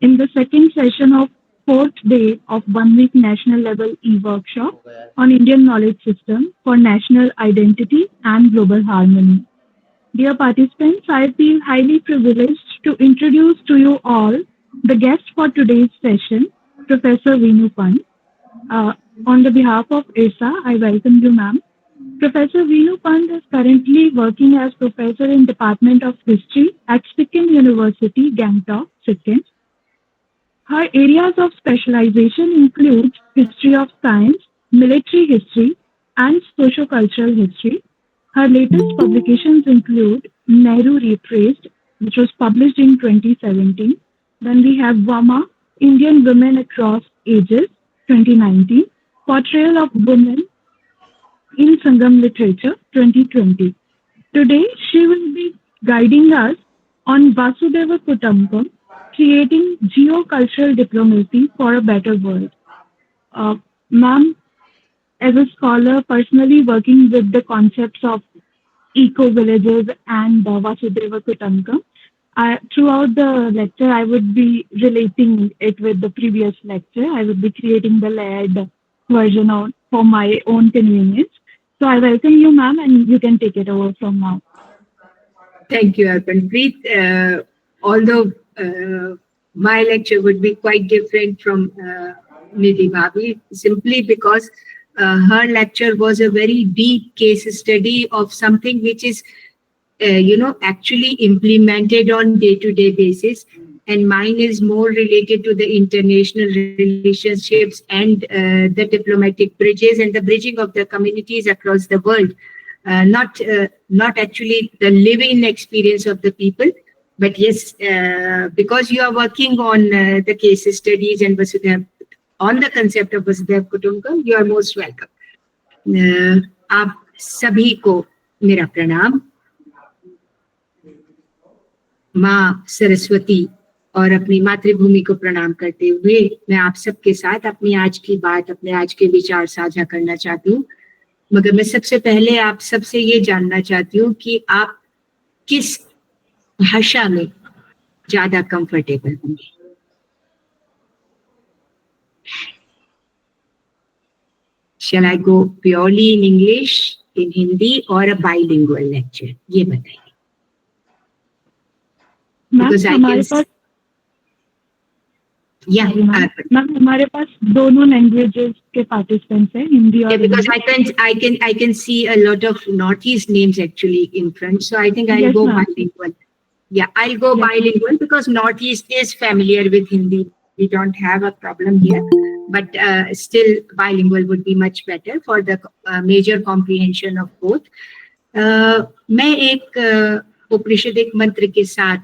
in the second session of fourth day of 1 week national level e-workshop on Indian knowledge system for national identity and global harmony. Dear participants, I feel highly privileged to introduce to you all the guest for today's session, Professor Venu Pant. Uh, on the behalf of IRSA, I welcome you, ma'am. Professor Venu Pant is currently working as professor in Department of History at Sikkim University, Gangtok, Sikkim. Her areas of specialization include history of science, military history, and sociocultural history. Her latest publications include Nehru Retraced, which was published in 2017. Then we have Wama, Indian Women Across Ages, 2019. Portrayal of Women in Sangam Literature, 2020. Today, she will be guiding us on Vasudeva Kutumbakam, creating geocultural diplomacy for a better world. Uh, Ma'am, as a scholar, personally working with the concepts of eco villages and Vasudeva Kutumbakam, throughout the lecture, I would be relating it with the previous lecture. I would be creating the layered version for my own convenience. So I welcome you, ma'am, and you can take it over from now. Thank you, Arpanpreet. Although my lecture would be quite different from Nidhi Bhabi, simply because her lecture was a very deep case study of something which is, actually implemented on day-to-day basis. And mine is more related to the international relationships and the diplomatic bridges and the bridging of the communities across the world. Not actually the living experience of the people, but yes, because you are working on the case studies and on the concept of Vasudhaiv Kutumbakam, you are most welcome. आप सभी को मेरा प्रणाम. माँ सरस्वती और अपनी मातृभूमि को प्रणाम करते हुए मैं आप सबके साथ अपनी आज की बात, अपने आज के विचार साझा करना चाहती हूँ. मगर मैं सबसे पहले आप सबसे ये जानना चाहती हूँ कि आप किस भाषा में ज्यादा कंफर्टेबल होंगे. Shall I go purely in English, in Hindi, or a bilingual lecture? ये बताइए. Because I can. Yeah, ma'am हमारे पास दोनों लैंग्वेजेस के पार्टिसिपेंट्स हैं, हिंदी और because I can see a lot of Northeast names actually in front, so I think I'll go bilingual. Yeah, I'll go bilingual because Northeast is familiar with Hindi. We don't have a problem here, but still bilingual would be much better for the major comprehension of both. मैं एक उपनिषदिक मंत्र के साथ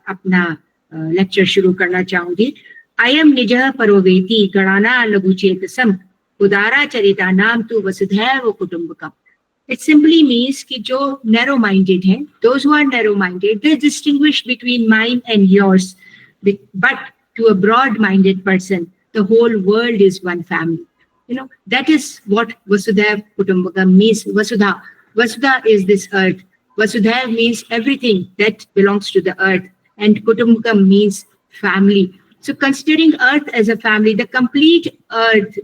अपना lecture शुरू करना चाहूंगी. अयम निजः परोवेति गणाना लघुचेतसम उदारा चरिता नाम तु वसुधैव कुटुंबकम. It simply means कि जो narrow minded हैं, those who are narrow minded, they distinguish between mine and yours. But to a broad minded person, the whole world is one family. That is what Vasudhaiv Kutumbakam means. Vasudha is this earth. Vasudhaiv means everything that belongs to the earth, and Kutumbakam means family. So considering earth as a family, the complete earth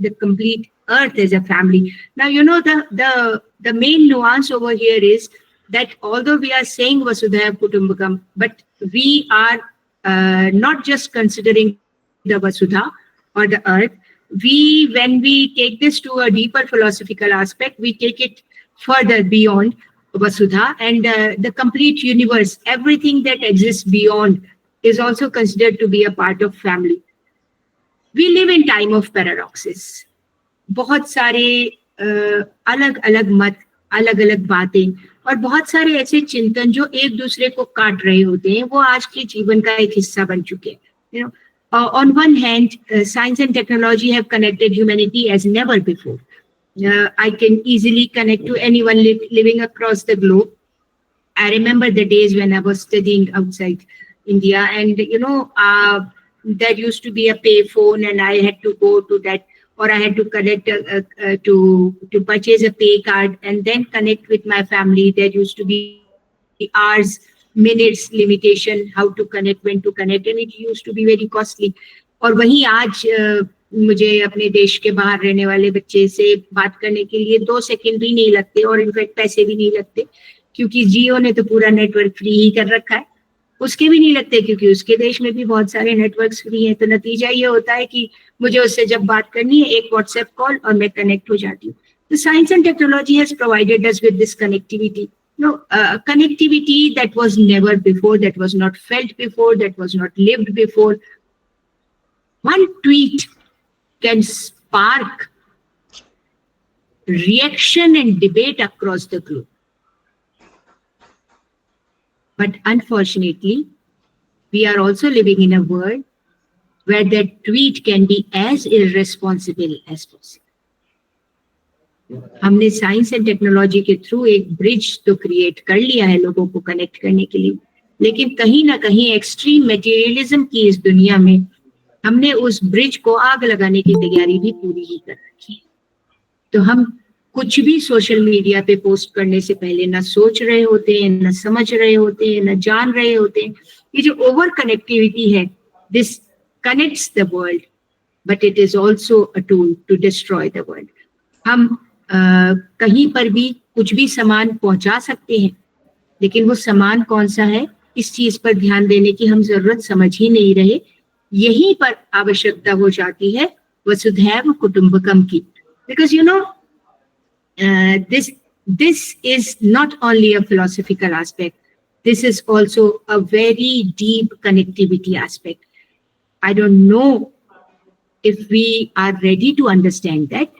as a family. Now, the main nuance over here is that although we are saying Vasudhaiv Kutumbakam, but we are not just considering the Vasudha or the earth. When we take this to a deeper philosophical aspect, we take it further beyond Vasudha, and the complete universe, everything that exists beyond, is also considered to be a part of family. We live in time of paradoxes. बहुत सारे अलग अलग मत, अलग अलग बातें और बहुत सारे ऐसे चिंतन जो एक दूसरे को काट रहे होते हैं, वो आज के जीवन का एक हिस्सा बन चुके हैं. On one hand, science and technology have connected humanity as never before. I can easily connect to anyone living across the globe. I remember the days when I was studying outside India, and there used to be a pay phone, and I had to go to that, or I had to connect to purchase a pay card and then connect with my family. There used to be hours minutes limitation, how to connect, when to connect, and it used to be very costly. और वहीं आज मुझे अपने देश के बाहर रहने वाले बच्चे से बात करने के लिए 2 सेकंड भी नहीं लगते, और इनफैक्ट पैसे भी नहीं लगते, क्योंकि जियो ने तो पूरा नेटवर्क फ्री ही कर रखा है. उसके भी नहीं लगते क्योंकि उसके देश में भी बहुत सारे नेटवर्क्स फ्री हैं. तो नतीजा ये होता है कि मुझे उससे जब बात करनी है, एक व्हाट्सएप कॉल और मैं कनेक्ट हो जाती हूँ. तो science and technology has provided us with this connectivity. Connectivity that was never before, that was not felt before, that was not lived before. One tweet can spark reaction and debate across the globe. But unfortunately, we are also living in a world where that tweet can be as irresponsible as possible. हमने science and technology के through एक bridge तो create कर लिया है लोगों को connect करने के लिए, लेकिन कहीं ना कहीं एक्सट्रीम मटेरियलिज्म की इस दुनिया में हमने उस ब्रिज को आग लगाने की तैयारी भी पूरी ही कर रखी है. तो हम कुछ भी सोशल मीडिया पे पोस्ट करने से पहले ना सोच रहे होते हैं, ना समझ रहे होते हैं, ना जान रहे होते हैं. ये जो ओवर कनेक्टिविटी है, this connects the world, but it is also a tool to destroy the world. हम कहीं पर भी कुछ भी सामान पहुंचा सकते हैं, लेकिन वो सामान कौन सा है, इस चीज पर ध्यान देने की हम जरूरत समझ ही नहीं रहे. यहीं पर आवश्यकता हो जाती है वसुधैव कुटुंबकम की. Because you know, this is not only a philosophical aspect, this is also a very deep connectivity aspect. I don't know if we are ready to understand that,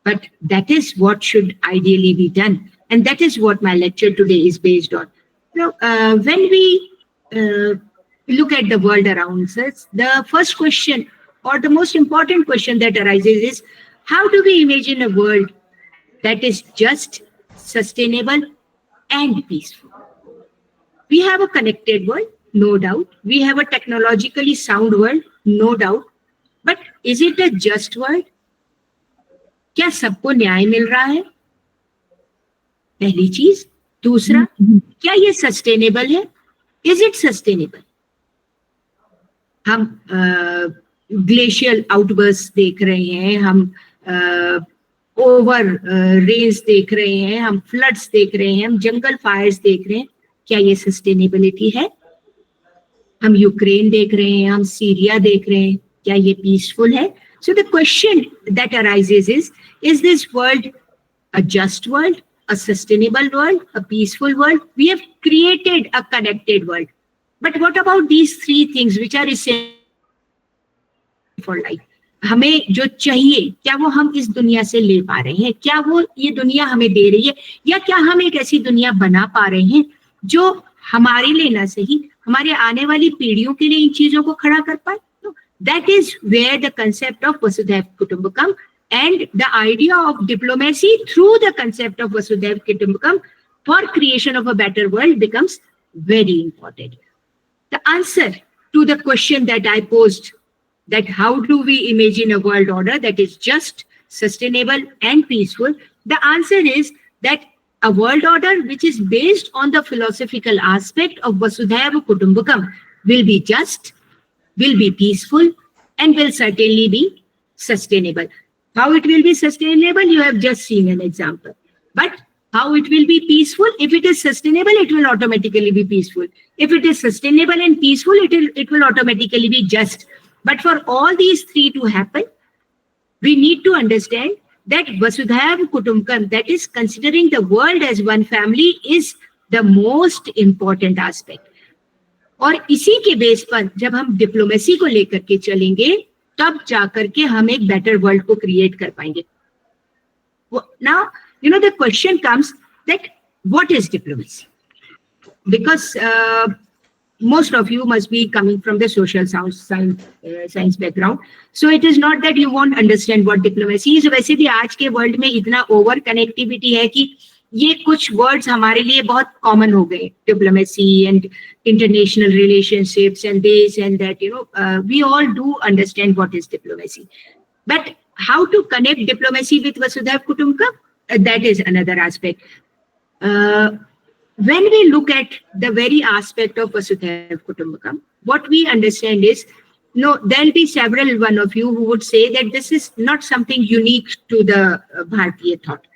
but that is what should ideally be done, and that is what my lecture today is based on. When we look at the world around us, the first question or the most important question that arises is, how do we imagine a world that is just, sustainable and peaceful? We have a connected world, no doubt. We have a technologically sound world, no doubt. But is it a just world? क्या सबको न्याय मिल रहा है? पहली चीज. दूसरा, क्या ये सस्टेनेबल है? Is it sustainable? हम ग्लेशियल आउटबर्स्ट देख रहे हैं, हम ओवर रेन्स देख रहे हैं, हम फ्लड्स देख रहे हैं, हम जंगल फायर्स देख रहे हैं. क्या ये सस्टेनेबिलिटी है? हम यूक्रेन देख रहे हैं, हम सीरिया देख रहे हैं. क्या ये पीसफुल है? So the question that arises is this world a just world, a sustainable world, a peaceful world? We have created a connected world. But what about these three things which are essential for life? हमें जो चाहिए, क्या वो हम इस दुनिया से ले पा रहे हैं? क्या वो ये दुनिया हमें दे रही है? या क्या हम एक ऐसी दुनिया बना पा रहे हैं जो हमारे लिए ना सही, हमारे आने वाली पीढ़ियों के लिए इन चीजों को खड़ा कर पाए? That is where the concept of Vasudhaiv Kutumbakam and the idea of diplomacy through the concept of Vasudhaiv Kutumbakam for creation of a better world becomes very important. The answer to the question that I posed, that how do we imagine a world order that is just, sustainable and peaceful, the answer is that a world order which is based on the philosophical aspect of Vasudhaiv Kutumbakam will be just, will be peaceful, and will certainly be sustainable. How it will be sustainable, you have just seen an example. But how it will be peaceful? If it is sustainable, it will automatically be peaceful. If it is sustainable and peaceful, it will automatically be just. But for all these three to happen, we need to understand that Vasudhaiv Kutumbakam, that is considering the world as one family, is the most important aspect. और इसी के base पर जब हम diplomacy को लेकर के चलेंगे, तब जाकर के हम एक बेटर वर्ल्ड को क्रिएट कर पाएंगे. Now, you know, the question comes that what is diplomacy? Because most of you must be coming from the social science background, so it is not that you won't understand what diplomacy is. वैसे भी आज के world में इतना over connectivity है कि ये कुछ वर्ड्स हमारे लिए बहुत कॉमन हो गए. Diplomacy and international relationships and this and that, you know, we all do understand what is diplomacy. But how to connect diplomacy with Vasudhaiva Kutumbakam, that is another aspect. when we look at the very aspect of Vasudhaiva Kutumbakam, what we understand is, no, there'll be several one of you who would say that this is not something unique to the Bharatiya thought.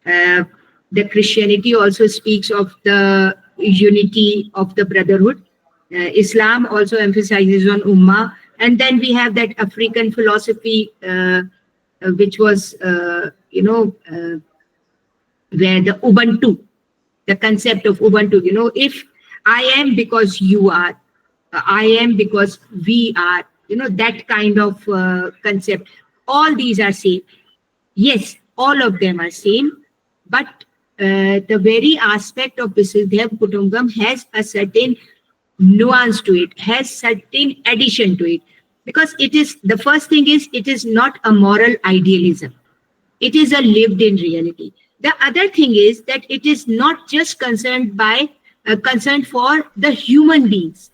The Christianity also speaks of the unity of the brotherhood. Islam also emphasizes on Ummah. And then we have that African philosophy, which was, where the Ubuntu, the concept of Ubuntu, if I am because you are, I am because we are, that kind of concept. All these are same. Yes, all of them are same, but the very aspect of Vasudhaiva Kutumbakam has a certain nuance to it, has certain addition to it. Because it is, the first thing is, it is not a moral idealism. It is a lived in reality. The other thing is that it is not just concerned for the human beings.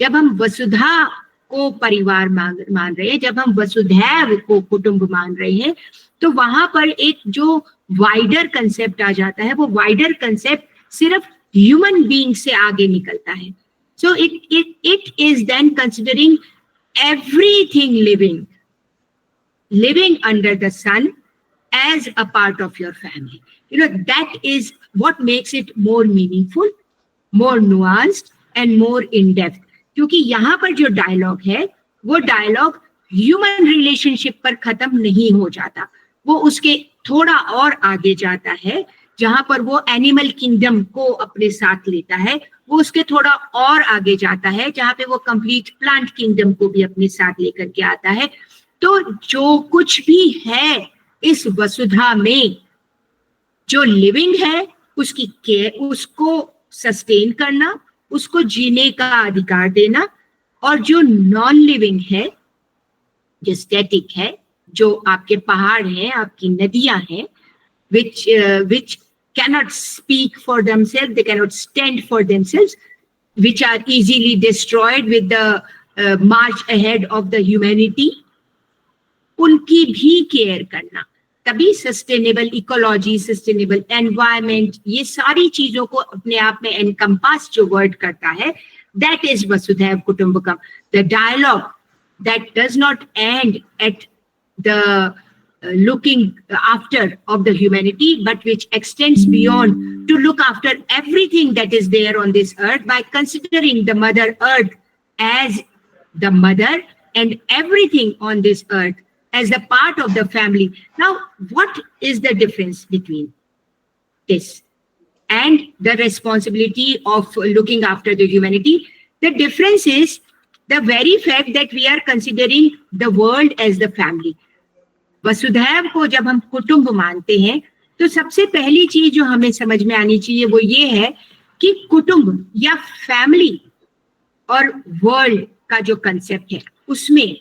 जब हम वसुधा को परिवार मान रहे हैं, जब हम वसुधैव को कुटुंब मान रहे हैं, तो वहां पर एक जो वाइडर कंसेप्ट आ जाता है, वो वाइडर कंसेप्ट सिर्फ ह्यूमन बीइंग से आगे निकलता है. So it is then considering everything living under the sun as a part of your family. That is what makes it more meaningful, more nuanced and more in depth. क्योंकि यहाँ पर जो dialogue है, वो डायलॉग ह्यूमन रिलेशनशिप पर खत्म नहीं हो जाता, वो उसके थोड़ा और आगे जाता है, जहां पर वो एनिमल किंगडम को अपने साथ लेता है, वो उसके थोड़ा और आगे जाता है, जहां पे वो कंप्लीट प्लांट किंगडम को भी अपने साथ लेकर के आता है. तो जो कुछ भी है इस वसुधा में, जो लिविंग है, उसकी केयर, उसको सस्टेन करना, उसको जीने का अधिकार देना, और जो नॉन लिविंग है, जो स्टैटिक है, जो आपके पहाड़ हैं, आपकी नदियां हैं, which cannot speak for themselves, they cannot stand for themselves, which are easily destroyed with the march ahead of the humanity, उनकी भी केयर करना. तभी सस्टेनेबल इकोलॉजी, सस्टेनेबल एनवायरमेंट, ये सारी चीजों को अपने आप में एनकम्पास जो वर्ड करता है, that is Vasudhaiva Kutumbakam. The dialogue that does not end at the looking after of the humanity, but which extends beyond to look after everything that is there on this earth by considering the mother earth as the mother and everything on this earth as the part of the family. Now, what is the difference between this and the responsibility of looking after the humanity? The difference is the very fact that we are considering the world as the family. वसुधैव को जब हम कुटुंब मानते हैं, तो सबसे पहली चीज जो हमें समझ में आनी चाहिए वो ये है कि कुटुंब या फैमिली और वर्ल्ड का जो कंसेप्ट है, उसमें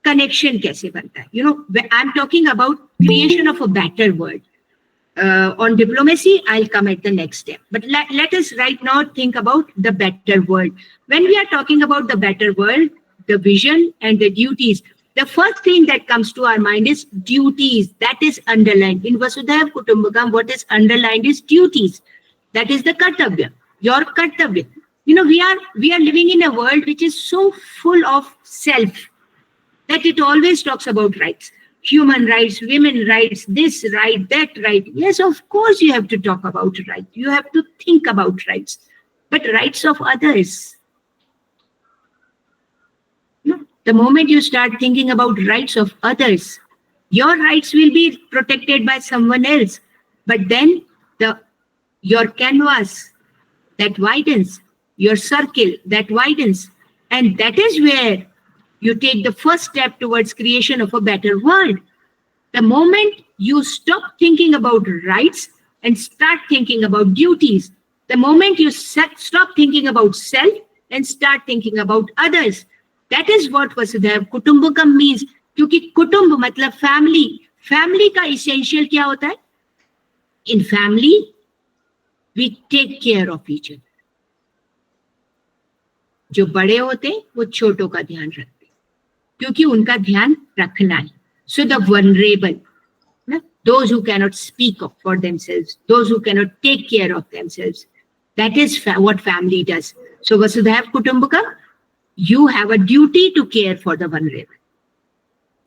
कनेक्शन कैसे बनता है. I am talking about creation of a better world. On diplomacy, I'll come at the next step. But let us right now think about the better world. When we are talking about the better world, the vision and the duties, the first thing that comes to our mind is duties. That is underlined. In Vasudhaiva Kutumbakam, what is underlined is duties. That is the kartavya, your kartavya. We are living in a world which is so full of self that it always talks about rights. Human rights, women rights, this right, that right. Yes, of course you have to talk about rights. You have to think about rights. But rights of others. The moment you start thinking about rights of others, your rights will be protected by someone else. But then your canvas that widens, your circle that widens. And that is where you take the first step towards creation of a better world. The moment you stop thinking about rights and start thinking about duties, the moment you stop thinking about self and start thinking about others, that is what Vasudhaiva Kutumbakam means. क्योंकि कुटुंब मतलब family का essential क्या होता है? In family, we take care of each other. जो बड़े होते हैं वो छोटों का ध्यान रखते हैं, क्योंकि उनका ध्यान रखना है. So the vulnerable, those who cannot speak up for themselves, those who cannot take care of themselves, That is what family does. So Vasudhaiv Kutumbakam, you have a duty to care for the vulnerable.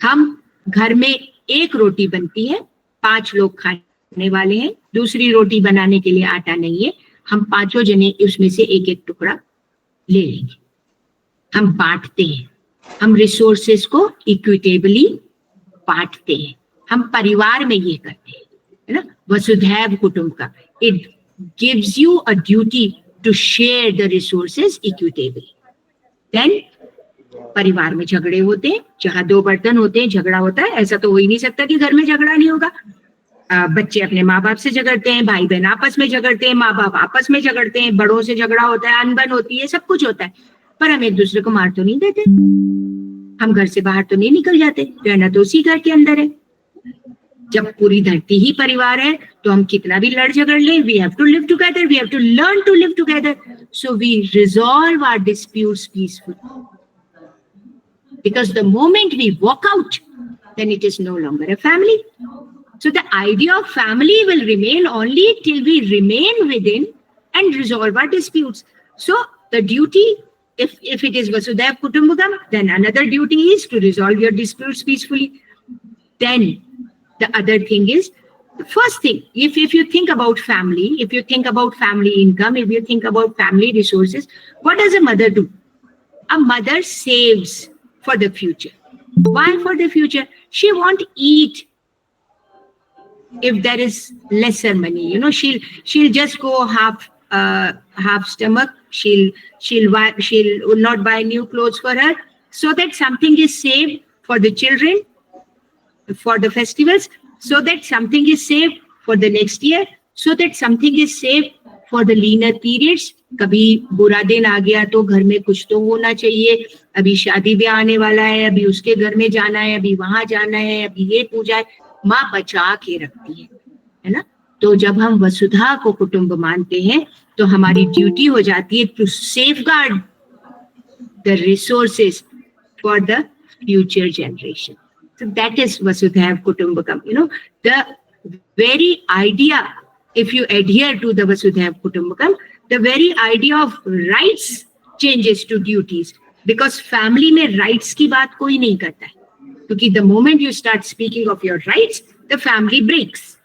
हम घर में एक रोटी बनती है, 5 लोग खाने वाले हैं, दूसरी रोटी बनाने के लिए आटा नहीं है, हम 5 जने उसमें से एक एक टुकड़ा ले लेंगे. हम बांटते हैं, हम रिसोर्सेस को इक्विटेबली बांटते हैं. हम परिवार में ये करते हैं, है ना. Vasudhaiva Kutumbakam, it gives you a duty to share the resources equitably. Then परिवार में झगड़े होते हैं, जहां 2 बर्तन होते हैं झगड़ा होता है. ऐसा तो हो ही नहीं सकता कि घर में झगड़ा नहीं होगा. बच्चे अपने माँ बाप से झगड़ते हैं, भाई बहन आपस में झगड़ते हैं, माँ बाप आपस में झगड़ते हैं, बड़ों से झगड़ा होता है, अनबन होती है, सब कुछ होता है. पर हम एक दूसरे को मार तो नहीं देते, हम घर से बाहर तो नहीं निकल जाते, रहना तो उसी घर के अंदर है. जब पूरी धरती ही परिवार है तो हम कितना भी लड़ झगड़ लें, we have to live together, we have to learn to live together. So we resolve our disputes peacefully. Because the moment we walk out, then it is no longer a family. So the idea of family will remain only till we remain within and resolve our disputes. So the duty, if it is Vasudhaiv Kutumbakam, then another duty is to resolve your disputes peacefully. Then the other thing is, the first thing, if you think about family, if you think about family income, if you think about family resources, what does a mother do? A mother saves for the future. Why for the future? She won't eat if there is lesser money. You know, she'll just go half stomach. She'll not buy new clothes for her, so that something is saved for the children, for the festivals, so that something is saved for the next year, so that something is saved for the leaner periods. कभी बुरा दिन आ गया तो घर में कुछ तो होना चाहिए. अभी शादी ब्याह आने वाला है, अभी उसके घर में जाना है, अभी वहां जाना है, अभी ये पूजा है. माँ बचा के रखती है ना. तो जब हम वसुधा को कुटुंब मानते हैं तो हमारी ड्यूटी हो जाती है to safeguard the resources for the future generation. So that is Vasudhaiv Kutumbakam. You know, the very idea, if you adhere to the Vasudhaiv Kutumbakam, the very idea of rights changes to duties, because family में rights की बात कोई नहीं करता है, क्योंकि the moment you start speaking of your rights, the family breaks.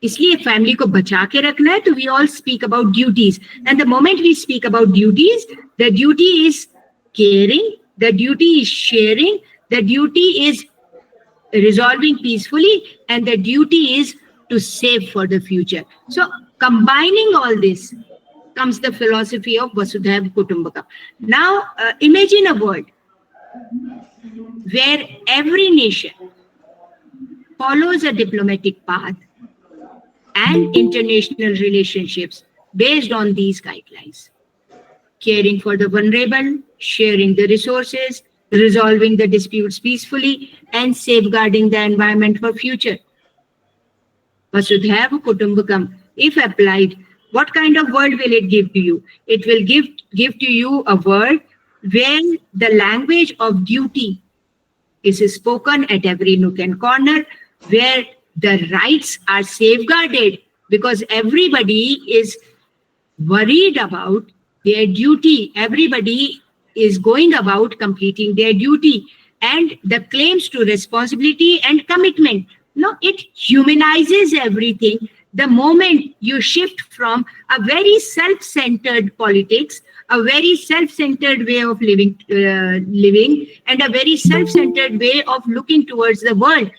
इसलिए family को बचा के रखना है, तो we all speak about duties, and the moment we speak about duties, the duty is caring, the duty is sharing, the duty is resolving peacefully, and the duty is to save for the future. So combining all this comes the philosophy of Vasudhaiv Kutumbakam. Now imagine a world where every nation follows a diplomatic path and international relationships based on these guidelines. Caring for the vulnerable, sharing the resources, resolving the disputes peacefully, and safeguarding the environment for future. Vasudhaiv Kutumbakam, if applied, what kind of world will it give to you? It will give to you a world where the language of duty is spoken at every nook and corner, where the rights are safeguarded because everybody is worried about their duty. Everybody is going about completing their duty, and the claims to responsibility and commitment. No, it humanizes everything. The moment you shift from a very self-centered politics, a very self-centered way of living, and a very self-centered way of looking towards the world.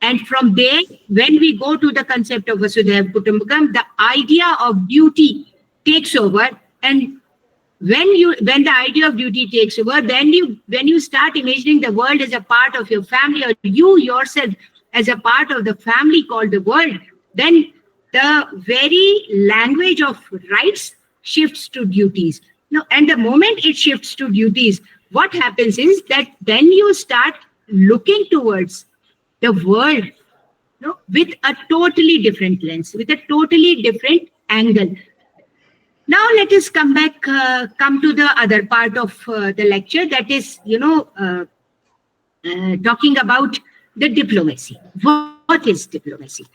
And from there, when we go to the concept of Vasudhaiv Kutumbakam, the idea of duty takes over. And when the idea of duty takes over, then when you start imagining the world as a part of your family, or you yourself as a part of the family called the world, then the very language of rights shifts to duties. Now, and the moment it shifts to duties, what happens is that then you start looking towards the world, with a totally different lens, with a totally different angle. Now let us come to the other part of the lecture, that is, talking about the diplomacy. What is diplomacy?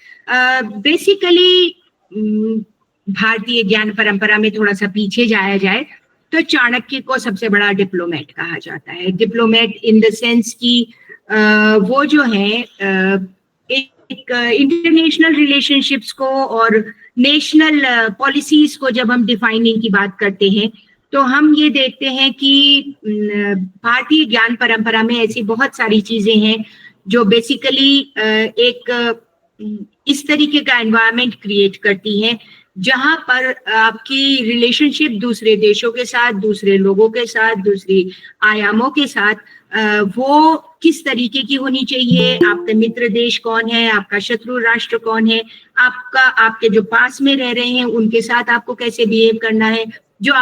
Basically, भारतीय ज्ञान परंपरा में थोड़ा सा पीछे जाया जाए तो चाणक्य को सबसे बड़ा डिप्लोमेट कहा जाता है। डिप्लोमेट इन द सेंस कि वो जो है एक इंटरनेशनल रिलेशनशिप्स को और नेशनल पॉलिसीज को जब हम डिफाइनिंग की बात करते हैं तो हम ये देखते हैं कि भारतीय ज्ञान परंपरा में ऐसी बहुत सारी चीजें हैं जो बेसिकली एक इस तरीके का एनवायरनमेंट क्रिएट करती हैं जहां पर आपकी रिलेशनशिप दूसरे देशों के साथ, दूसरे लोगों के साथ, दूसरी आयामों के साथ वो किस तरीके की होनी चाहिए, आपका मित्र देश कौन है, आपका शत्रु राष्ट्र कौन है, आपके जो पास में रह रहे हैं उनके साथ आपको कैसे बिहेव करना है, जो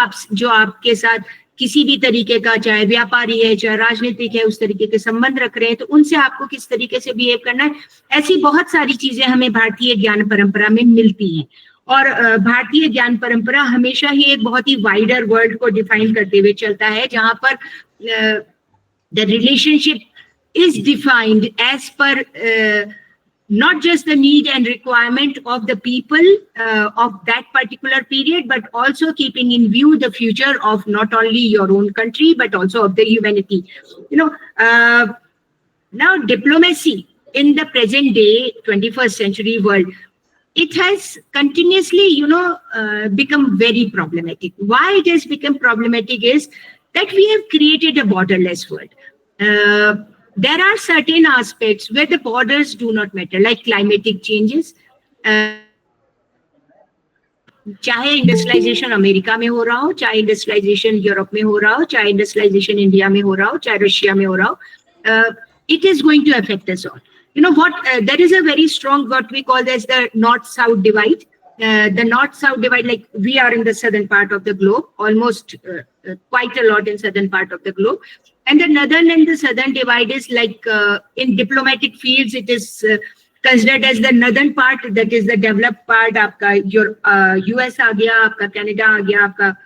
आपके साथ किसी भी तरीके का, चाहे व्यापारी है, चाहे राजनीतिक है, उस तरीके के संबंध रख रहे हैं तो उनसे आपको किस तरीके से बिहेव करना है। ऐसी बहुत सारी चीजें हमें भारतीय ज्ञान परंपरा में मिलती हैं और भारतीय ज्ञान परंपरा हमेशा ही एक बहुत ही वाइडर वर्ल्ड को डिफाइन करते हुए चलता है जहां पर the relationship is defined as per not just the need and requirement of the people of that particular period, but also keeping in view the future of not only your own country, but also of the humanity. Now diplomacy in the present day, 21st century world, it has continuously, become very problematic. Why it has become problematic is that we have created a borderless world. There are certain aspects where the borders do not matter, like climatic changes. चाहे industrialisation America में हो रहा हो, चाहे industrialisation Europe में हो रहा हो, चाहे इंडस्ट्रियलाइजेशन इंडिया में हो रहा हो, चाहे रशिया में हो रहा हो, it is going to affect us all. There is a very strong what we call as the north-south divide. The north-south divide, like we are in the southern part of the globe, almost quite a lot in southern part of the globe. And the northern and the southern divide is like in diplomatic fields, it is considered as the northern part, that is the developed part. आपका US आ गया, आपका Canada आ गया, आपका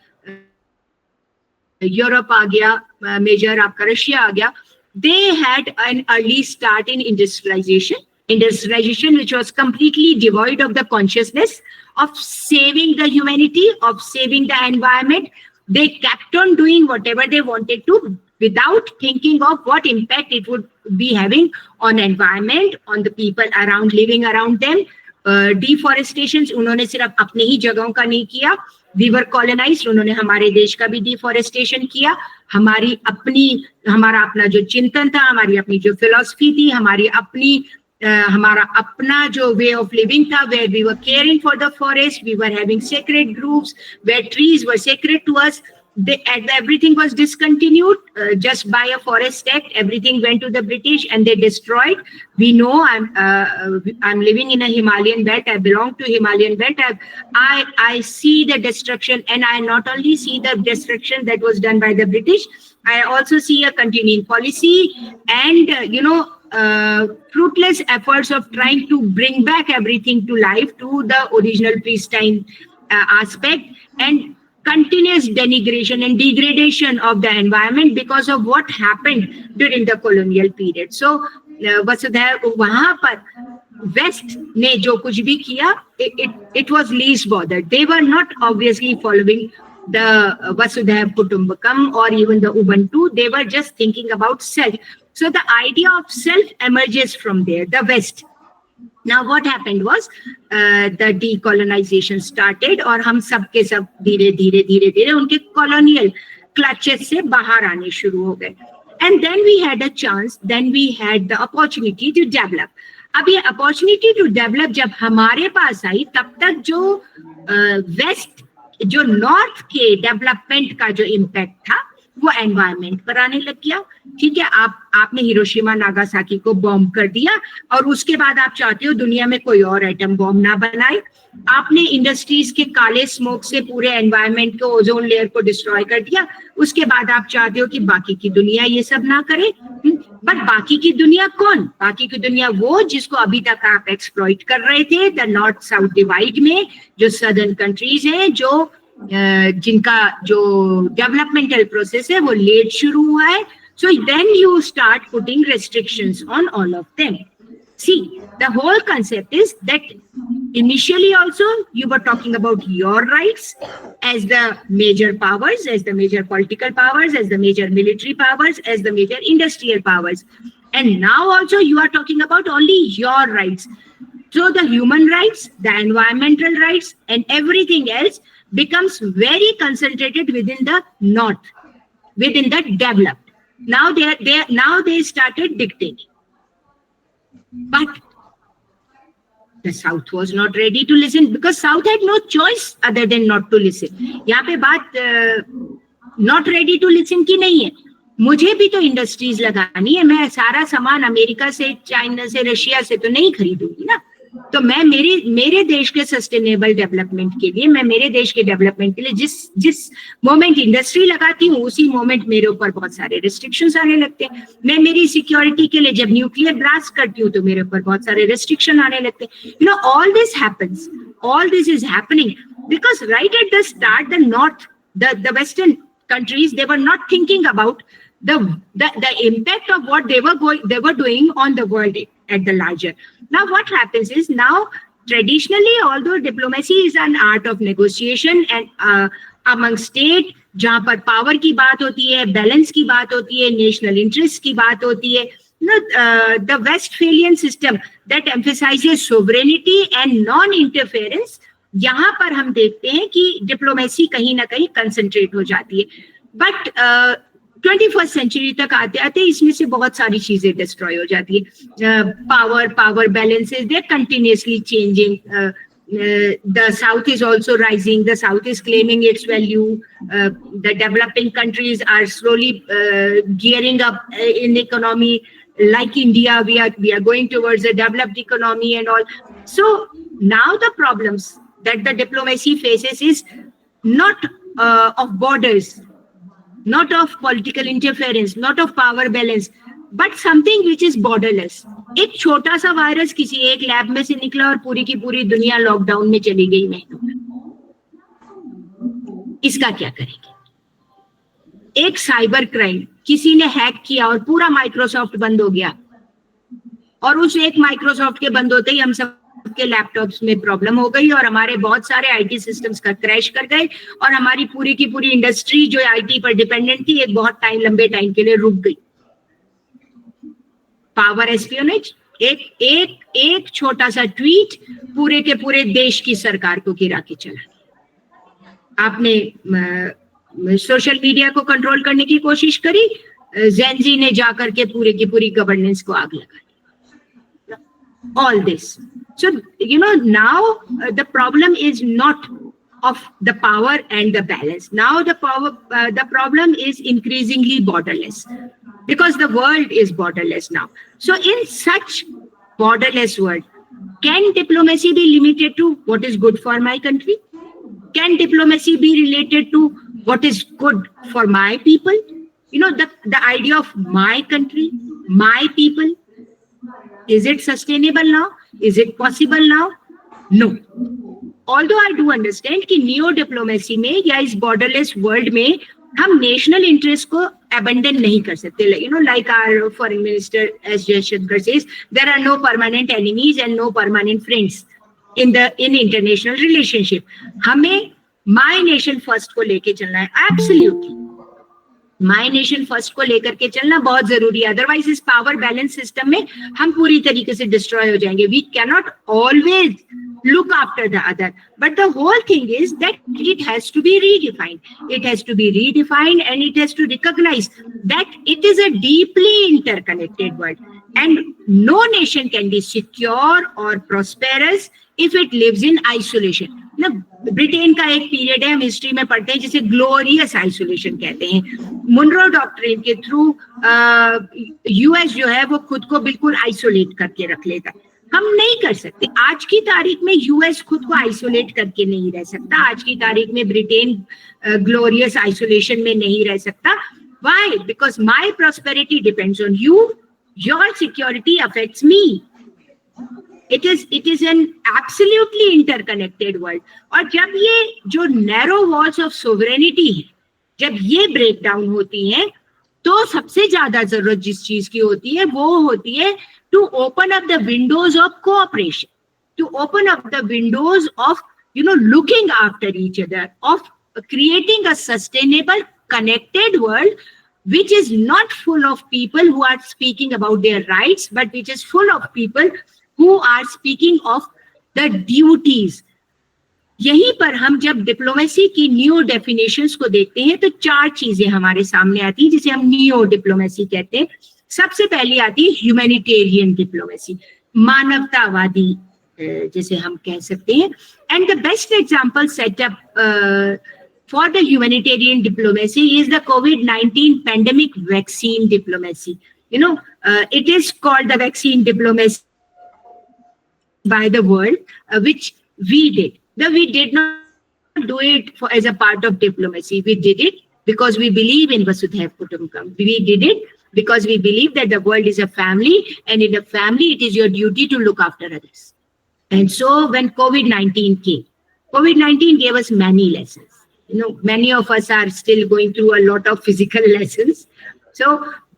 Europe आ गया, major आपका Russia आ गया. They had an early start in industrialization which was completely devoid of the consciousness of saving the humanity, of saving the environment. They kept on doing whatever they wanted to without thinking of what impact it would be having on environment, on the people around, living around them. Deforestation, उन्होंने सिर्फ अपने ही जगहों का नहीं किया. We were colonized, उन्होंने हमारे देश का भी deforestation किया. हमारा अपना जो चिंतन था, हमारी अपनी जो philosophy थी, हमारा अपना जो way of living था, where we were caring for the forest, we were having sacred groves, where trees were sacred to us. Everything was discontinued just by a forest act. Everything went to the British and they destroyed. We know I'm living in a Himalayan belt. I belong to Himalayan belt. I see the destruction, and I not only see the destruction that was done by the British, I also see a continuing policy and fruitless efforts of trying to bring back everything to life, to the original pristine aspect, and continuous denigration and degradation of the environment because of what happened during the colonial period. So, वसुधैव वहां पर West ने जो कुछ भी किया, it was least bothered. They were not obviously following the Vasudhaiva Kutumbakam or even the Ubuntu. They were just thinking about self. So the idea of self emerges from there, the West. Now what happened was the decolonization started और हम सब के सब धीरे धीरे उनके colonial clutches से बाहर आने शुरू हो गए. And then we had a chance, then we had the opportunity to develop. अब ये opportunity to develop जब हमारे पास आई, तब तक जो West, जो North के development का जो impact था, वो एनवायरमेंट पर आने लग गया. ठीक है, आपने हिरोशिमा नागासाकी को बॉम्ब कर दिया और उसके बाद आप चाहते हो दुनिया में कोई और एटम बॉम्ब ना बनाए. आपने इंडस्ट्रीज के काले स्मोक से पूरे एनवायरमेंट को, ओजोन लेयर को डिस्ट्रॉय कर दिया. उसके बाद आप चाहते हो कि बाकी की दुनिया ये सब ना करे. बट बाकी की दुनिया कौन? बाकी की दुनिया वो जिसको अभी तक आप एक्सप्लॉइट कर रहे थे, द नॉर्थ साउथ डिवाइड में जो सदर्न कंट्रीज हैं, जो जिनका जो डेवलपमेंटल प्रोसेस है वो लेट शुरू हुआ है. So then you start putting restrictions on all of them. See, the whole concept is that initially also you were talking about your rights as the major powers, as the major political powers, as the major military powers, as the major industrial powers. And now also you are talking about only your rights. So the human rights, the environmental rights, and everything else becomes very concentrated within the North, within the developed. Now they started dictating. But the South was not ready to listen because South had no choice other than not to listen. यहाँ पे बात not ready to listen की नहीं है. मुझे भी तो industries लगानी है. मैं सारा सामान अमेरिका से, चाइना से, रशिया से तो नहीं खरीदूंगी ना. तो मैं मेरे देश के सस्टेनेबल डेवलपमेंट के लिए, मैं मेरे देश के डेवलपमेंट के लिए जिस मोमेंट इंडस्ट्री लगाती हूँ उसी मोमेंट मेरे ऊपर बहुत सारे रिस्ट्रिक्शंस आने लगते हैं. मैं मेरी सिक्योरिटी के लिए जब न्यूक्लियर ब्लास्ट करती हूँ तो मेरे ऊपर बहुत सारे रिस्ट्रिक्शन आने लगते हैं. You know, all this happens, all this is happening because right at the start the north, the western countries, they were not thinking about the impact of what they were doing on the world at the larger. Now what happens is, now traditionally, although diplomacy is an art of negotiation and among state, जहाँ पर power की बात होती है, balance की बात होती है, नेशनल इंटरेस्ट की बात होती है, the Westphalian system that emphasizes sovereignty and non-interference, यहाँ पर हम देखते हैं कि डिप्लोमेसी कहीं ना कहीं कंसंट्रेट हो जाती है. बट 21st सेंचुरी तक आते आते इसमें से बहुत सारी चीजें डिस्ट्रॉय हो जाती है. Power balances, they are continuously changing. The South is also rising. The South is claiming its value. The developing countries are slowly gearing up in economy. Like India, we are going towards a developed economy and all. So now the problems that the diplomacy faces is not of borders, not of political interference, not of power balance, but something which is borderless. एक छोटा सा virus किसी एक lab में से निकला और पूरी की पूरी दुनिया लॉकडाउन में चली गई महीनों में. इसका क्या करेंगे? एक साइबर क्राइम, किसी ने हैक किया और पूरा माइक्रोसॉफ्ट बंद हो गया, और उस एक माइक्रोसॉफ्ट के बंद होते ही हम सब के लैपटॉप्स में प्रॉब्लम हो गई और हमारे बहुत सारे आईटी सिस्टम्स का क्रैश कर गए और हमारी पूरी की पूरी इंडस्ट्री जो आईटी पर डिपेंडेंट थी एक बहुत लंबे टाइम के लिए रुक गई. पावर एस्पियोनेज, एक छोटा सा ट्वीट पूरे के पूरे देश की सरकार को गिरा के चला. आपने सोशल मीडिया को कंट्रोल करने की कोशिश करी, जेनजी ने जाकर के पूरे की पूरी गवर्नेंस को आग लगा दी. All this. So, you know, now the problem is not of the power and the balance. Now the problem is increasingly borderless because the world is borderless now. So in such borderless world, can diplomacy be limited to what is good for my country? Can diplomacy be related to what is good for my people? You know, the idea of my country, my people, is it sustainable now? Is it possible now? No. Although I do understand कि new diplomacy में या इस borderless world में हम national interest को abandon नहीं कर सकते. You know, like our foreign minister S. Jaishankar says, there are no permanent enemies and no permanent friends in international relationship. हमें my nation first को लेके चलना है. Absolutely. माई नेशन फर्स्ट को लेकर के चलना बहुत जरूरी है. अदरवाइज इस पावर बैलेंस सिस्टम में हम पूरी तरीके से डिस्ट्रॉय हो जाएंगे. We can not always look after the other, but the whole thing is that it has to be redefined. It has to be redefined and it has to recognize that it is a deeply interconnected world and no nation can be secure or prosperous if it lives in isolation. ना Britain का एक period है, हम history में पढ़ते हैं, जिसे glorious isolation कहते हैं. मुनरो डॉक्ट्रिन के थ्रू यूएस जो है वो खुद को बिल्कुल आइसोलेट करके रख लेता. हम नहीं कर सकते. आज की तारीख में यूएस खुद को आइसोलेट करके नहीं रह सकता. आज की तारीख में ब्रिटेन ग्लोरियस आइसोलेशन में नहीं रह सकता. Why? Because my prosperity depends on you, your security affects me. It is an absolutely interconnected world. और जब ये जो narrow walls of sovereignty है, जब ये break down होती हैं, तो सबसे ज्यादा जरूरत जिस चीज की होती है वो होती है to open up the windows of cooperation, to open up the windows of, looking after each other, of creating a sustainable, connected world, which is not full of people who are speaking about their rights, but which is full of people who are speaking of the duties. यहीं पर हम जब diplomacy की new definitions को देखते हैं तो 4 चीजें हमारे सामने आती हैं जिसे हम न्यू डिप्लोमेसी कहते हैं. सबसे पहली आती है ह्यूमैनिटेरियन डिप्लोमेसी, मानवतावादी जैसे हम कह सकते हैं. And the best example setup for the humanitarian diplomacy is the COVID-19 pandemic vaccine diplomacy. It is called the vaccine diplomacy by the world, which we did. Though we did not do it as a part of diplomacy. We did it because we believe in Vasudhaiv Kutumbakam. We did it because we believe that the world is a family, and in a family, it is your duty to look after others. And so when COVID-19 came, COVID-19 gave us many lessons. Many of us are still going through a lot of physical lessons.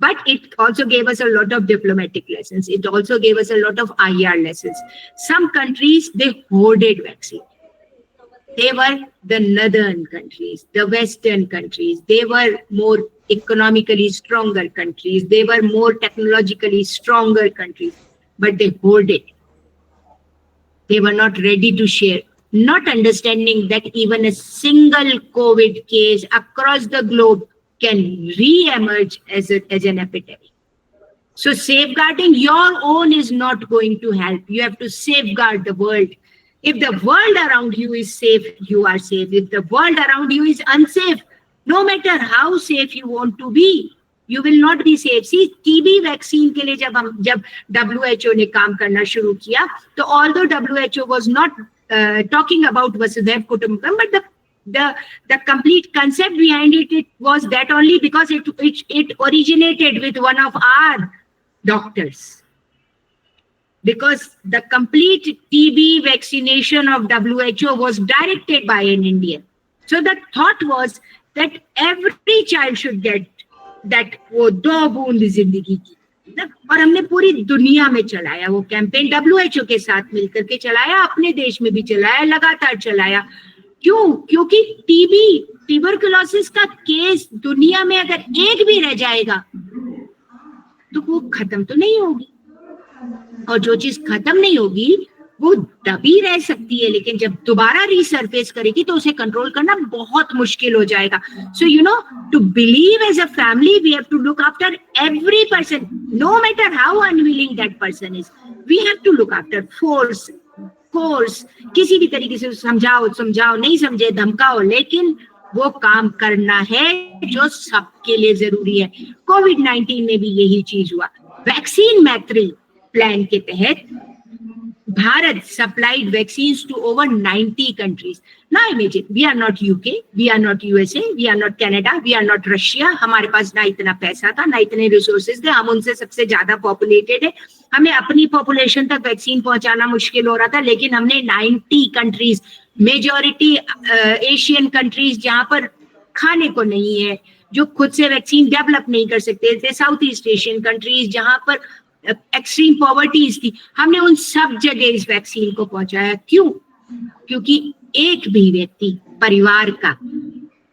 But it also gave us a lot of diplomatic lessons. It also gave us a lot of IR lessons. Some countries, they hoarded vaccine. They were the northern countries, the western countries. They were more economically stronger countries. They were more technologically stronger countries. But they hoarded. They were not ready to share. Not understanding that even a single COVID case across the globe can re-emerge as an epidemic. So safeguarding your own is not going to help. You have to safeguard the world. If the world around you is safe, you are safe. If the world around you is unsafe, no matter how safe you want to be, you will not be safe. See, TB vaccine के लिए जब WHO ने काम करना शुरू किया, तो although WHO was not talking about Vasudhaiv Kutumbakam, but the complete concept behind it was that only because it originated with one of our doctors. Because the complete TB vaccination of WHO was directed by an Indian. So the thought was that every child should get that वो 2 बूंद जिंदगी की. और हमने पूरी दुनिया में चलाया वो कैंपेन, WHO के साथ मिलकर के चलाया, अपने देश में भी चलाया, लगातार चलाया. क्यों? क्योंकि ट्यूबरकुलोसिस का केस दुनिया में अगर एक भी रह जाएगा तो वो खत्म तो नहीं होगी. और जो चीज खत्म नहीं होगी वो दबी रह सकती है, लेकिन जब दोबारा रीसर्फेस करेगी तो उसे कंट्रोल करना बहुत मुश्किल हो जाएगा. सो to believe as a family, we have to look after every person, no matter how unwilling that person is. We have to look after force, किसी भी तरीके से समझाओ, नहीं समझे धमकाओ, लेकिन वो काम करना है जो सबके लिए जरूरी है. COVID-19 में भी यही चीज हुआ. वैक्सीन मैत्री प्लान के तहत Bharat supplied vaccines to over 90 countries. Now imagine, we are not UK, we are not USA, we are not Canada, we are not Russia. हमारे पास ना इतना पैसा था, ना इतने रिसोर्सेज थे, हम उनसे सबसे ज्यादा पॉपुलेटेड है. हमें अपनी पॉपुलेशन तक वैक्सीन पहुंचाना मुश्किल हो रहा था, लेकिन हमने 90 कंट्रीज, मेजॉरिटी एशियन कंट्रीज जहां पर खाने को नहीं है, जो खुद से वैक्सीन डेवलप नहीं कर सकते थे, साउथ ईस्ट एशियन कंट्रीज जहां पर एक्सट्रीम पॉवर्टीज थी, हमने उन सब जगह इस वैक्सीन को पहुंचाया. क्यों? क्योंकि एक भी व्यक्ति परिवार का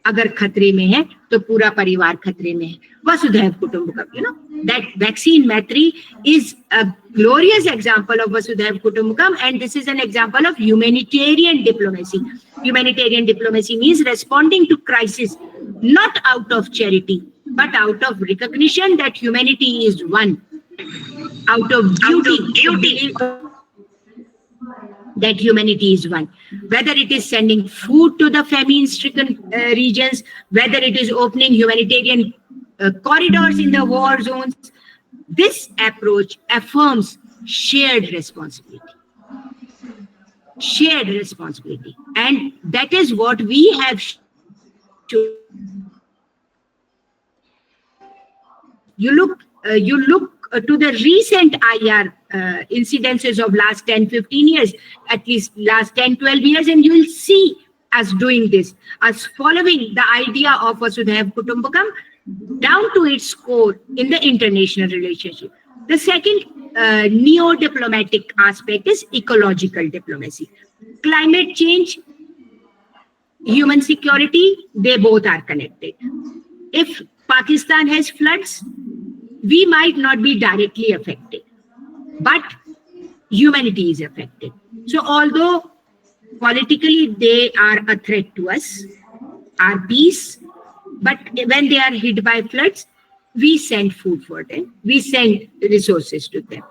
अगर खतरे में है तो पूरा परिवार खतरे में है. वसुधैव कुटुंबकम, that vaccine Maitri is a glorious example of Vasudhaiv Kutumbakam, and this is an example of humanitarian diplomacy. Humanitarian diplomacy means responding to crisis not out of charity but out of recognition that humanity is one. Out of duty that humanity is one. Whether it is sending food to the famine-stricken regions, whether it is opening humanitarian corridors in the war zones, this approach affirms shared responsibility. Shared responsibility. And that is what we have to. You look to the recent IR incidences of last 10-15 years, at least last 10-12 years, and you will see us doing this, us following the idea of Vasudhaiv Kutumbakam, down to its core in the international relationship. The second neo-diplomatic aspect is ecological diplomacy. Climate change, human security, they both are connected. If Pakistan has floods, we might not be directly affected, but humanity is affected. So although politically they are a threat to us, our peace, but when they are hit by floods, we send food for them, we send resources to them.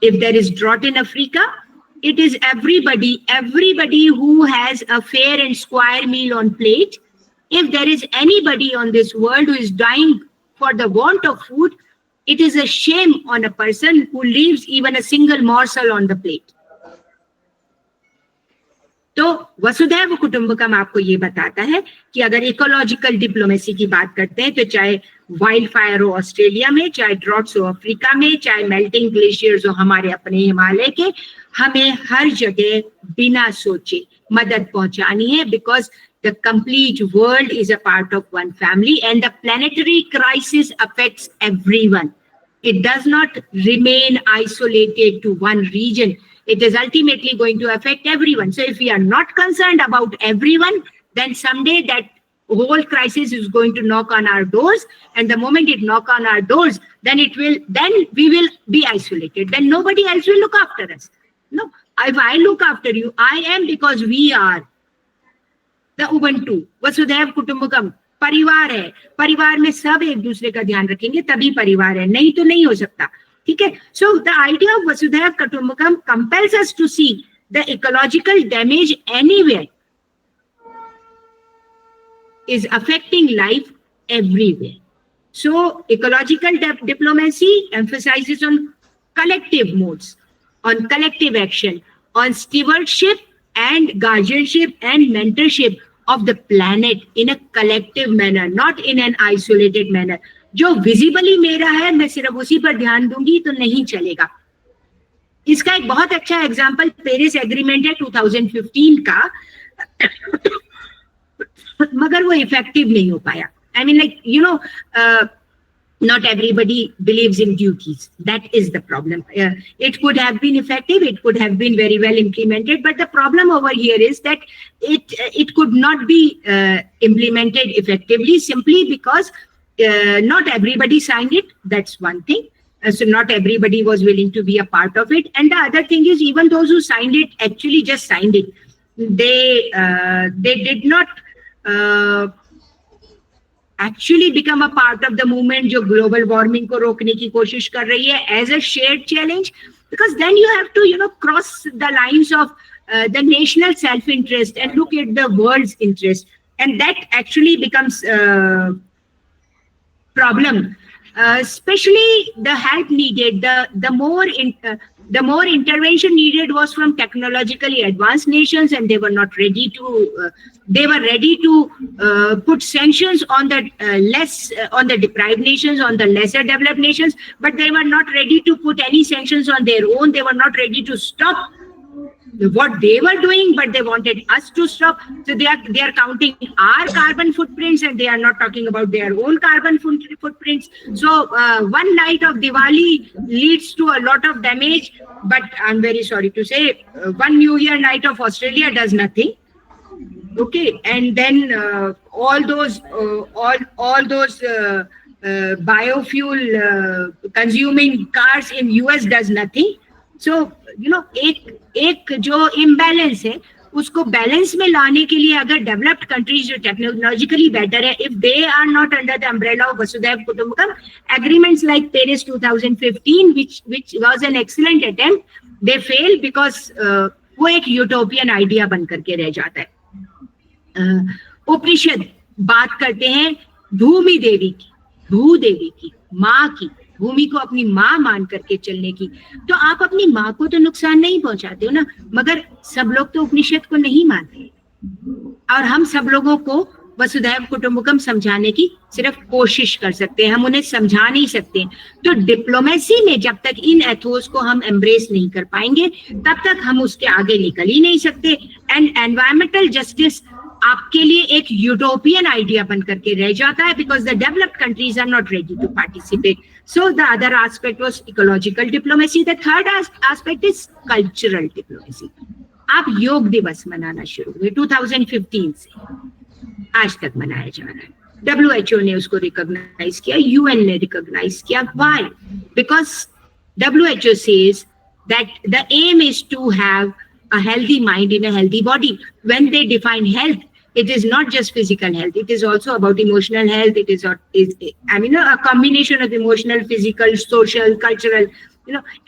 If there is drought in Africa, it is everybody who has a fair and square meal on plate. If there is anybody on this world who is dying for the want of food, it is a shame on a person who leaves even a single morsel on the plate. तो वसुधैव कुटुंबकम आपको ये बताता है कि अगर ecological diplomacy की बात करते हैं तो चाहे वाइल्ड फायर हो ऑस्ट्रेलिया में, चाहे ड्रॉट्स हो अफ्रीका में, चाहे मेल्टिंग ग्लेशियर्स हो हमारे अपने हिमालय के, हमें हर जगह बिना सोचे मदद पहुंचानी है, because the complete world is a part of one family and the planetary crisis affects everyone. It does not remain isolated to one region. It is ultimately going to affect everyone. So if we are not concerned about everyone, then someday that whole crisis is going to knock on our doors, and the moment it knock on our doors, then we will be isolated. Then nobody else will look after us. No, if I look after you, I am, because we are the Ubuntu, वसुधैव कुटुंबकम, परिवार है, परिवार में सब एक दूसरे का ध्यान रखेंगे तभी परिवार है, नहीं तो नहीं हो सकता. ठीक है. So the idea of Vasudhaiv Kutumbakam compels us to see the ecological damage anywhere is affecting life everywhere. So ecological diplomacy emphasizes on collective modes, on collective action, on stewardship and guardianship and mentorship of the planet in a collective manner, not in an isolated manner. जो visibly मेरा है मैं सिर्फ उसी पर ध्यान दूंगी तो नहीं चलेगा. इसका एक बहुत अच्छा एग्जांपल पेरिस एग्रीमेंट है 2015 का, मगर वो इफेक्टिव नहीं हो पाया. I mean, like, you know, not everybody believes in duties. That is the problem. It could have been effective, it could have been very well implemented, but the problem over here is that it could not be implemented effectively simply because not everybody signed it. That's one thing. So not everybody was willing to be a part of it. And the other thing is, even those who signed it actually just signed it. They did not actually become a part of the movement जो global warming को रोकने की कोशिश कर रही है as a shared challenge, because then you have to, you know, cross the lines of the national self-interest and look at the world's interest, and that actually becomes problem. Especially the help needed, the more intervention needed was from technologically advanced nations, and they were not ready to. They were ready to put sanctions on the on the deprived nations, on the lesser developed nations, but they were not ready to put any sanctions on their own. They were not ready to stop what they were doing, but they wanted us to stop. So they are counting our carbon footprints, and they are not talking about their own carbon footprints. So one night of Diwali leads to a lot of damage, but I'm very sorry to say, one New Year night of Australia does nothing. Okay, and then all those biofuel consuming cars in US does nothing. So, you know, एक जो imbalance है उसको balance में लाने के लिए अगर developed countries जो technologically better है, if they are not under the umbrella of Vasudhaiv Kutumbakam, agreements like Paris 2015, which was an excellent attempt, they fail because वो एक utopian idea बन करके रह जाता है. उपनिषद बात करते हैं भूमि देवी की, भूदेवी की, माँ की, भूमि को अपनी माँ मान करके चलने की. तो आप अपनी माँ को तो नुकसान नहीं पहुंचाते हो ना, मगर सब लोग तो उपनिषद को नहीं मानते, और हम सब लोगों को वसुधैव कुटुंबकम समझाने की सिर्फ कोशिश कर सकते हैं, हम उन्हें समझा नहीं सकते. तो डिप्लोमेसी में जब तक इन एथोस को हम एम्ब्रेस नहीं कर पाएंगे तब तक हम उसके आगे निकल ही नहीं सकते. एंड एनवायरमेंटल जस्टिस आपके लिए एक यूटोपियन आइडिया बन करके रह जाता है, because the developed countries are not ready to participate. So the other aspect was ecological diplomacy. The third aspect is cultural diplomacy. आप योग दिवस मनाना शुरू हुए 2015 से आज तक मनाया जा रहा है. WHO ने उसको रिकॉग्नाइज किया, UN ने रिकॉग्नाइज किया. Why? Because WHO says that the aim is to have a healthy mind in a healthy body. When they define health, it is not just physical health. It is also about emotional health. It is a combination of emotional, physical, social, cultural,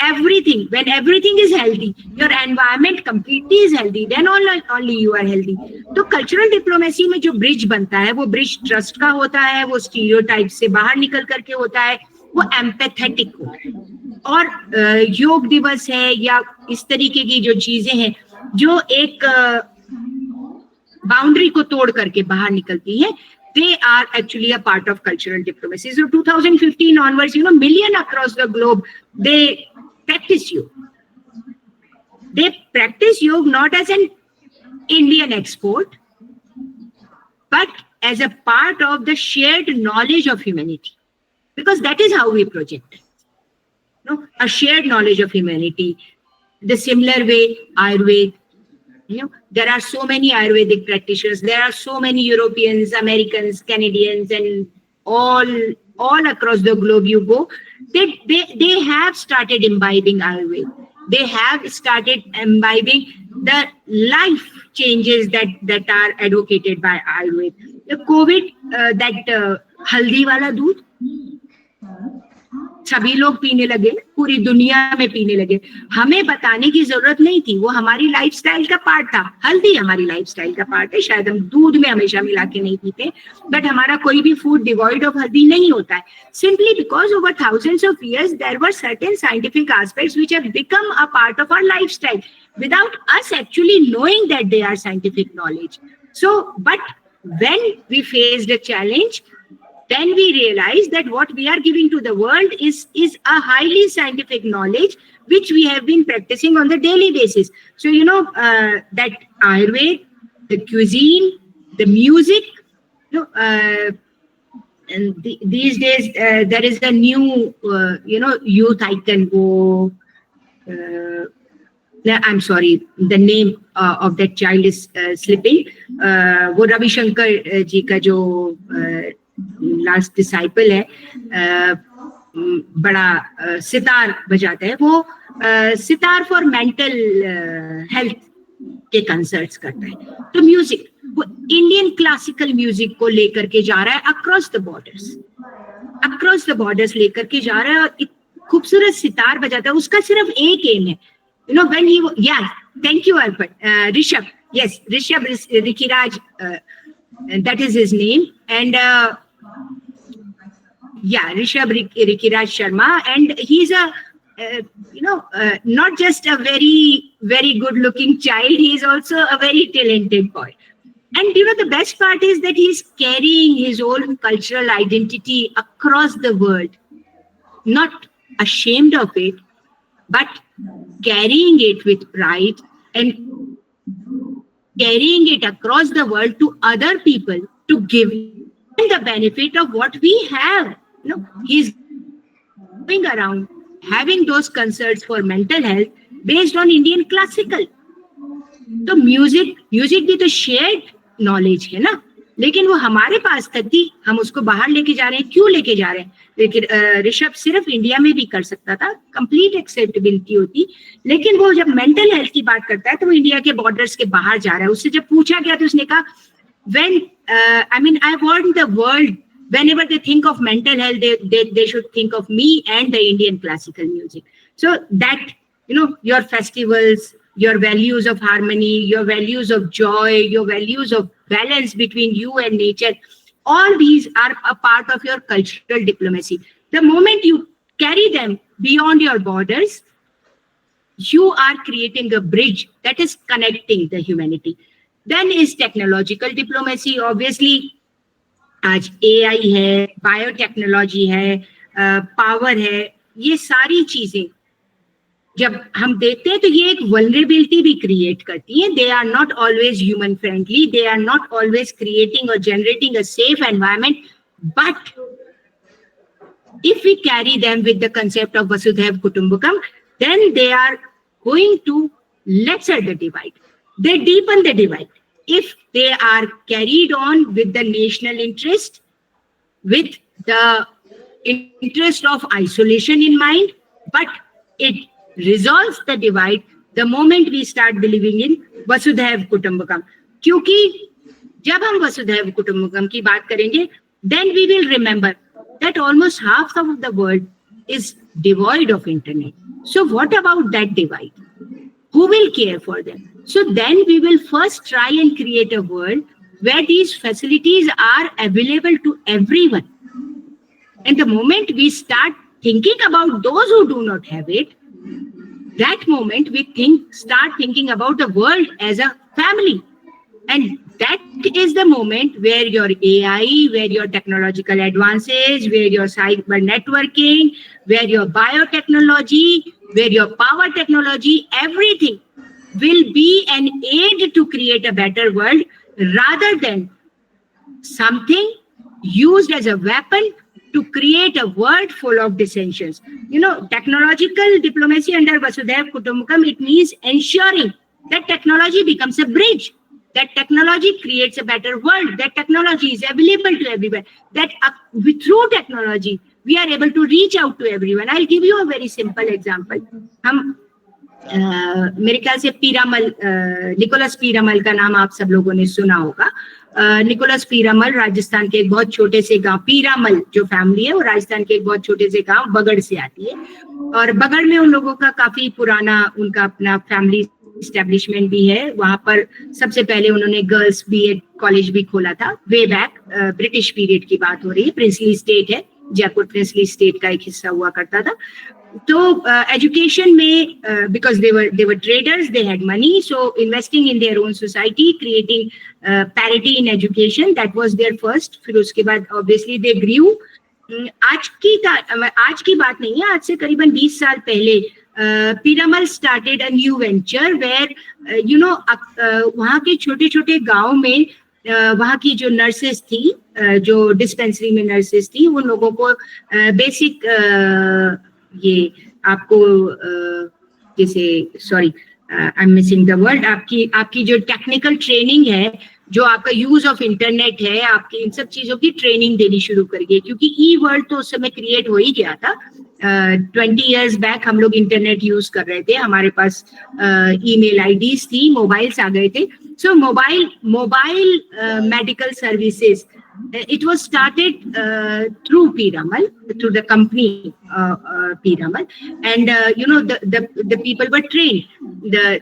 everything. When everything is healthy, your environment completely is healthy, then only you are healthy. तो cultural diplomacy में जो bridge बनता है, वो bridge trust का होता है, वो stereotype से बाहर निकल करके होता है, वो empathetic होता है. और योग दिवस है या इस तरीके की जो चीजें हैं जो एक बाउंड्री को तोड़ करके बाहर निकलती है, they are actually a part of cultural diplomacy. So 2015 onwards, million across the globe, they practice yoga. They practice yoga not as an Indian export, but as a part of the shared knowledge of humanity. Because that is how we project it. A shared knowledge of humanity. The similar way, Ayurveda. There are so many Ayurvedic practitioners. There are so many Europeans, Americans, Canadians, and all across the globe you go. They have started imbibing Ayurveda. They have started imbibing the life changes that are advocated by Ayurveda. The COVID, that haldi wala doodh, सभी लोग पीने लगे, पूरी दुनिया में पीने लगे. हमें बताने की जरूरत नहीं थी, वो हमारी लाइफस्टाइल का पार्ट था. हल्दी हमारी लाइफस्टाइल का पार्ट है. शायद हम दूध में हमेशा मिला के नहीं पीते, बट हमारा कोई भी फूड डिवॉइड ऑफ हल्दी नहीं होता है. Simply because over thousands of years there were certain scientific aspects which have become a part of our lifestyle without us actually knowing that they are scientific knowledge. So but when we faced a challenge, then we realize that what we are giving to the world is a highly scientific knowledge which we have been practicing on the daily basis. So that Ayurveda, the cuisine, the music, and these days there is a new youth icon. I'm sorry, the name of that child is slipping. वो Ravi Shankar जी का जो last disciple है, बड़ा सितार बजाता है, वो sitar for mental health के concerts करता है. तो म्यूजिक, वो इंडियन क्लासिकल म्यूजिक को लेकर के जा रहा है अक्रॉस द बॉर्डर्स लेकर के जा रहा है, और खूबसूरत सितार बजाता है. उसका सिर्फ एक एम है, when he, yeah, thank you Arpan, Rishabh, yes, Rishabh Rikiraj, that is his name, and Rishabh Rikiraj Sharma, and he's a not just a very, very good looking child, he's also a very talented boy. And the best part is that he's carrying his own cultural identity across the world, not ashamed of it, but carrying it with pride and carrying it across the world to other people to give them the benefit of what we have. He's going around having those concerts for mental health based on Indian classical. तो music भी तो shared knowledge है ना, लेकिन वो हमारे पास तक थी, हम उसको बाहर लेके जा रहे हैं. क्यों लेके जा रहे हैं? लेकिन ऋषभ सिर्फ इंडिया में भी कर सकता था, कंप्लीट एक्सेप्टेबिलिटी होती, लेकिन वो जब मेंटल हेल्थ की बात करता है तो वो इंडिया के बॉर्डर्स के बाहर जा रहा है. उससे जब पूछा गया तो उसने कहा, I want the world, whenever they think of mental health, they should think of me and the Indian classical music. So that, your festivals, your values of harmony, your values of joy, your values of balance between you and nature, all these are a part of your cultural diplomacy. The moment you carry them beyond your borders, you are creating a bridge that is connecting the humanity. Then is technological diplomacy. Obviously, आज AI है, biotechnology है, power है, ये सारी चीजें जब हम देखते हैं तो ये एक वल्नरेबिलिटी भी क्रिएट करती है. They are not always human friendly, they are not always creating और generating a safe environment, but if we carry them with the concept of Vasudhaiv Kutumbakam, then they are going to lessen the divide. They deepen the divide. If they are carried on with the national interest, with the interest of isolation in mind, but it resolves the divide the moment we start believing in Vasudhaiv Kutumbakam. क्योंकि जब हम वसुधैव कुटुंबकम की बात करेंगे, then we will remember that almost half of the world is devoid of internet. So what about that divide? Who will care for them? So then we will first try and create a world where these facilities are available to everyone. And the moment we start thinking about those who do not have it, that moment we start thinking about the world as a family. And that is the moment where your AI, where your technological advances, where your cyber networking, where your biotechnology, where your power technology, everything will be an aid to create a better world rather than something used as a weapon to create a world full of dissensions. You know, technological diplomacy under Vasudhaiv Kutumbakam, it means ensuring that technology becomes a bridge, that technology creates a better world, that technology is available to everyone, that through technology, we are able to reach out to everyone. I'll give you a very simple example. मेरे ख्याल से Piramal, Nicholas Piramal का नाम आप सब लोगों ने सुना होगा. निकोलस पीरामल राजस्थान के एक बहुत छोटे से गांव, पीरामल जो फैमिली है वो राजस्थान के एक बहुत छोटे से गांव बगड़ से आती है. और बगड़ में उन लोगों का काफी पुराना उनका अपना फैमिली एस्टेब्लिशमेंट भी है. वहां पर सबसे पहले उन्होंने गर्ल्स बीएड कॉलेज भी खोला था. वे बैक ब्रिटिश पीरियड की बात हो रही है. प्रिंसली स्टेट है, जयपुर प्रिंसली स्टेट का एक हिस्सा हुआ करता था. तो एजुकेशन में because they were traders, they had money, so investing in their own society, creating parity in education, that was their first. फिर उसके बाद ऑब्वियसली दे ग्रीव. आज की बात नहीं है, आज से करीबन 20 साल पहले Piramal started a new venture where वहाँ के छोटे छोटे गांव में वहाँ की जो नर्सेस थी, जो डिस्पेंसरी में नर्सेस थी, उन लोगों को बेसिक ये आपको जैसे sorry I am missing the word, आपकी जो टेक्निकल ट्रेनिंग है, जो आपका यूज ऑफ इंटरनेट है, आपकी इन सब चीजों की ट्रेनिंग देनी शुरू कर गई. क्योंकि ई वर्ल्ड तो उस समय क्रिएट हो ही गया था. 20 years बैक हम लोग इंटरनेट यूज कर रहे थे, हमारे पास ईमेल आईडीज थी, मोबाइल्स आ गए थे. So mobile medical services, it was started through Piramal, through the company Piramal, and the people were trained,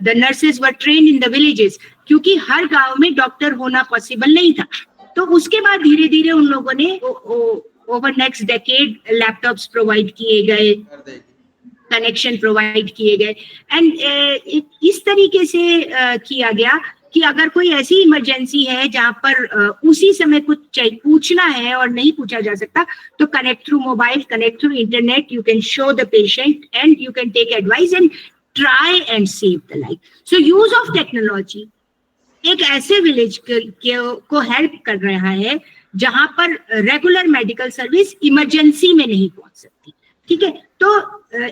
the nurses were trained in the villages, क्योंकि हर गांव में डॉक्टर होना पॉसिबल नहीं था. तो उसके बाद धीरे धीरे उन लोगों ने over next decade laptops provide किए गए, कनेक्शन प्रोवाइड किए गए, एंड इस तरीके से किया गया कि अगर कोई ऐसी इमरजेंसी है जहां पर उसी समय कुछ पूछना है और नहीं पूछा जा सकता, तो connect through mobile, connect through internet, you can show the patient and you can take advice and try and save the life. So use of technology एक ऐसे विलेज को हेल्प कर रहा है जहां पर रेगुलर मेडिकल सर्विस इमरजेंसी में नहीं पहुंच सकती. ठीक है, तो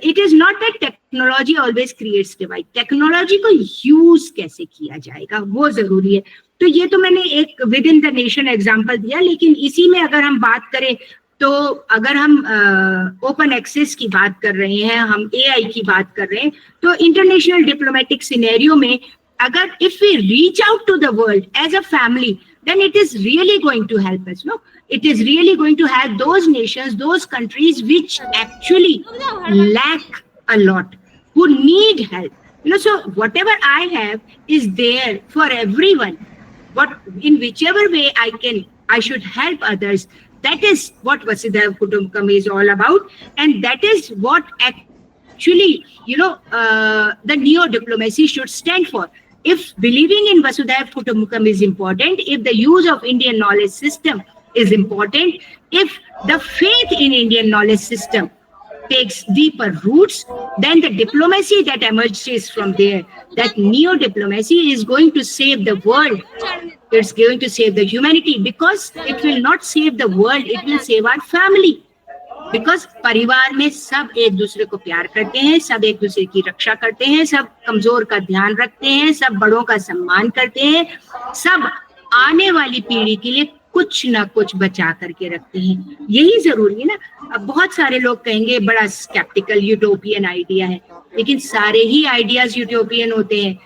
it is not that technology always creates divide. Technology को यूज कैसे किया जाएगा वो जरूरी है. तो ये तो मैंने एक with in the nation example दिया, लेकिन इसी में अगर हम बात करें तो अगर हम ओपन एक्सेस की बात कर रहे हैं, हम एआई की बात कर रहे हैं, तो इंटरनेशनल डिप्लोमेटिक सिनेरियो में अगर if we reach out to the world as a family, then it is really going to help us. No, it is really going to help those nations, those countries which actually lack a lot, who need help. So whatever I have is there for everyone. But in whichever way I should help others. That is what Vasudhaiv Kutumbakam is all about, and that is what actually the neo-diplomacy should stand for. If believing in Vasudhaiv Kutumbakam is important, if the use of Indian knowledge system is important, if the faith in Indian knowledge system takes deeper roots, then the diplomacy that emerges from there, that neo-diplomacy is going to save the world. It's going to save the humanity, because it will not save the world, it will save our family. Because परिवार में सब एक दूसरे को प्यार करते हैं, सब एक दूसरे की रक्षा करते हैं, सब कमजोर का ध्यान रखते हैं, सब बड़ों का सम्मान करते हैं, सब आने वाली पीढ़ी के लिए कुछ ना कुछ बचा करके रखते हैं. यही जरूरी है ना. अब बहुत सारे लोग कहेंगे बड़ा स्केप्टिकल यूटोपियन आइडिया है, लेकिन सारे ही आइडियाज यूटोपियन होते हैं.